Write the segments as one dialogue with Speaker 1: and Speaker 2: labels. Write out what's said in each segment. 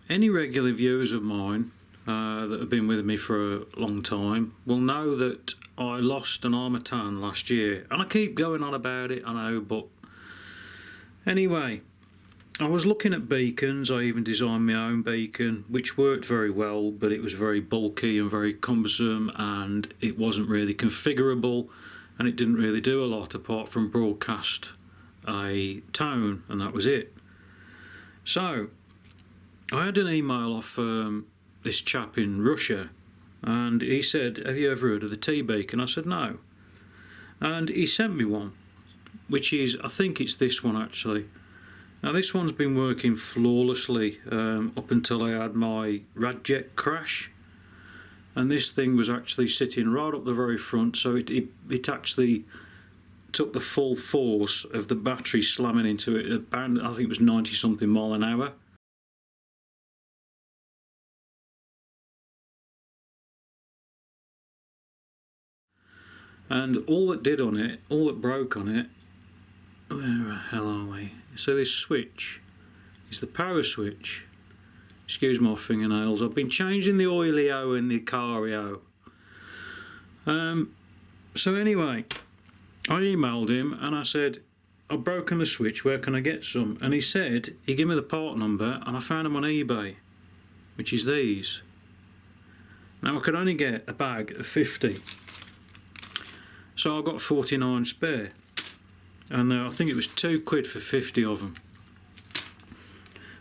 Speaker 1: Any regular viewers of mine that have been with me for a long time will know that I lost an Armatan last year, and I keep going on about it, I know, but anyway, I was looking at beacons. I even designed my own beacon, which worked very well, but it was very bulky and very cumbersome, and it wasn't really configurable, and it didn't really do a lot apart from broadcast a tone, and that was it. So I had an email off this chap in Russia, and he said, "Have you ever heard of the tBeacon?" I said no, and he sent me one, which is, I think it's this one actually. Now this one's been working flawlessly up until I had my Radjet crash, and this thing was actually sitting right up the very front, so it actually took the full force of the battery slamming into it. About, I think it was 90 something mile an hour. And all that did on it, all that broke on it, where the hell are we? So this switch is the power switch. Excuse my fingernails, I've been changing the oilio and the cario. So anyway, I emailed him and I said, "I've broken the switch, where can I get some?" And he said, he gave me the part number, and I found them on eBay, which is these. Now I could only get a bag of 50, so I got 49 spare, and I think it was £2 for 50 of them.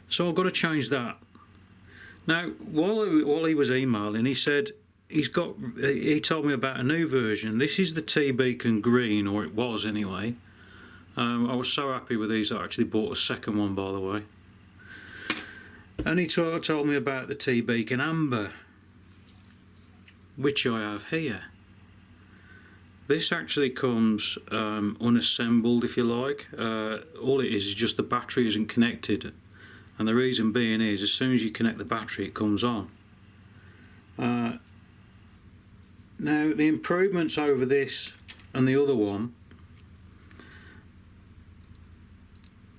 Speaker 1: So I've got to change that. Now while he was emailing, he said he told me about a new version. This is the tBeacon green, or it was anyway. I was so happy with these, I actually bought a second one, by the way. And he told me about the tBeacon amber, which I have here. This actually comes unassembled, if you like. All it is just the battery isn't connected, and the reason being is, as soon as you connect the battery, it comes on. Now the improvements over this and the other one,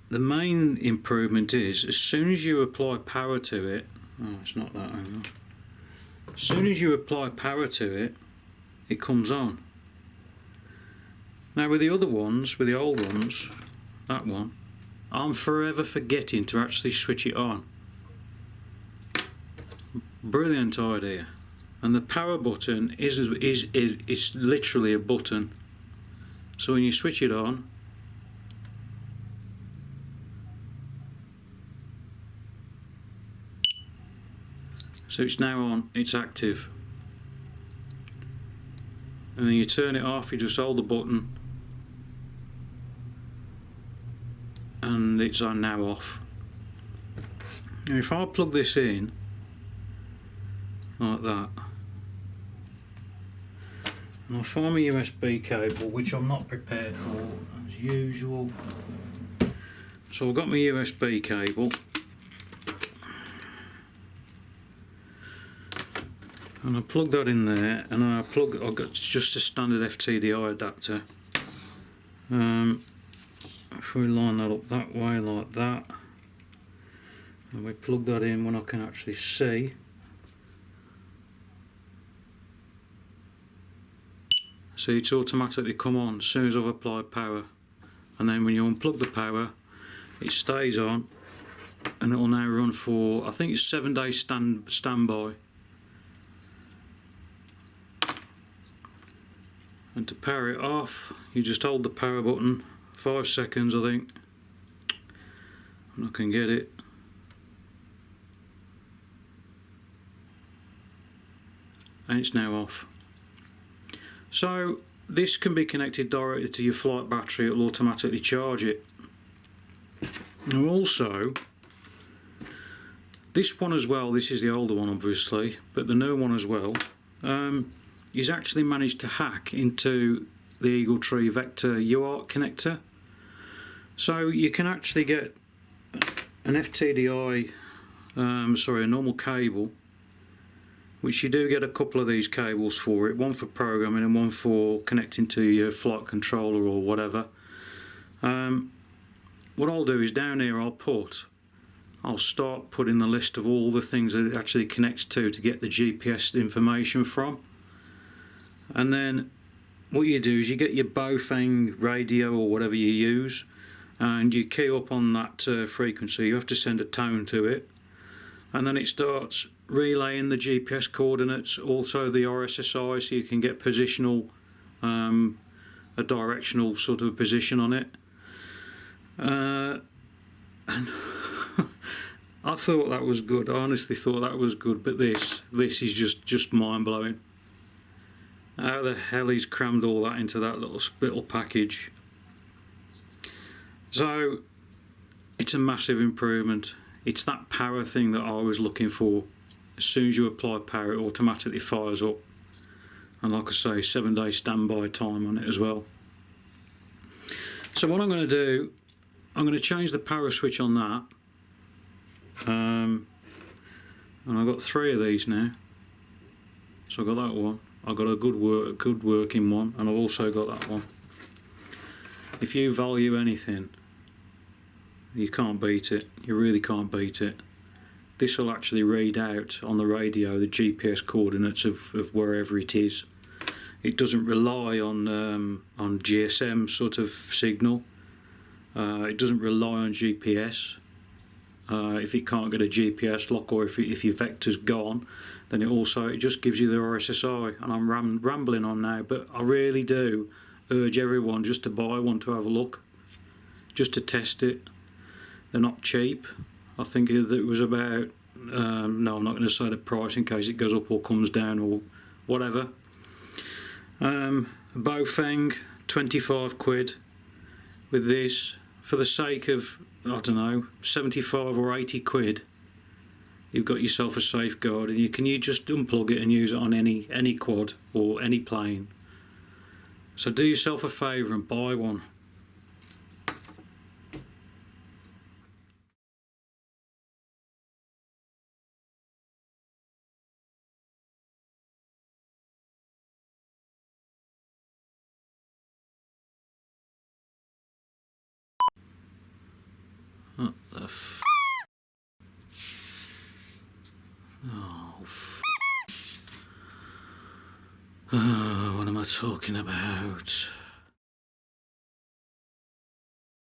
Speaker 1: the main improvement is, as soon as you apply power to it, oh, it's not that over. As soon as you apply power to it, it comes on. Now with the other ones, with the old ones, that one, I'm forever forgetting to actually switch it on. Brilliant idea. And the power button is literally a button. So when you switch it on, so it's now on, it's active. And then you turn it off, you just hold the button, and it's on now off. Now if I plug this in like that, and I'll find my USB cable, which I'm not prepared for as usual. So I've got my USB cable, and I plug that in there, and I've got just a standard FTDI adapter. If we line that up that way like that, and we plug that in when I can actually see, see it's automatically come on as soon as I've applied power. And then when you unplug the power, it stays on, and it will now run for, I think it's 7 days standby. And to power it off, you just hold the power button 5 seconds, I think, and I can get it. And it's now off. So this can be connected directly to your flight battery. It will automatically charge it. Now also, this one as well, this is the older one obviously, but the new one as well, is actually managed to hack into the Eagle Tree Vector UART connector. So you can actually get an FTDI, a normal cable, which you do get a couple of these cables for it, one for programming and one for connecting to your flight controller or whatever. What I'll do is down here I'll I'll start putting the list of all the things that it actually connects to get the GPS information from. And then what you do is you get your Baofeng radio or whatever you use, and you key up on that frequency. You have to send a tone to it, and then it starts relaying the GPS coordinates, also the RSSI, so you can get positional, a directional sort of position on it. And I thought that was good. I honestly thought that was good, but this is just mind blowing. How the hell he's crammed all that into that little package? So it's a massive improvement. It's that power thing that I was looking for. As soon as you apply power, it automatically fires up. And like I say, 7-day standby time on it as well. So what I'm going to do, I'm going to change the power switch on that. And I've got 3 of these now. So I've got that one. I've got a good working one, and I've also got that one. If you value anything, you can't beat it. You really can't beat it. This will actually read out on the radio the GPS coordinates of wherever it is. It doesn't rely on GSM sort of signal. It doesn't rely on GPS. If it can't get a GPS lock, or if your vector's gone, then it just gives you the RSSI. And I'm rambling on now, but I really do urge everyone just to buy one to have a look, just to test it. They're not cheap. I think it was about, no, I'm not going to say the price in case it goes up or comes down or whatever. Baofeng, 25 quid with this. For the sake of, I don't know, 75 or 80 quid, you've got yourself a safeguard, and you just unplug it and use it on any quad or any plane. So do yourself a favour and buy one. What the f... Oh, what am I talking about?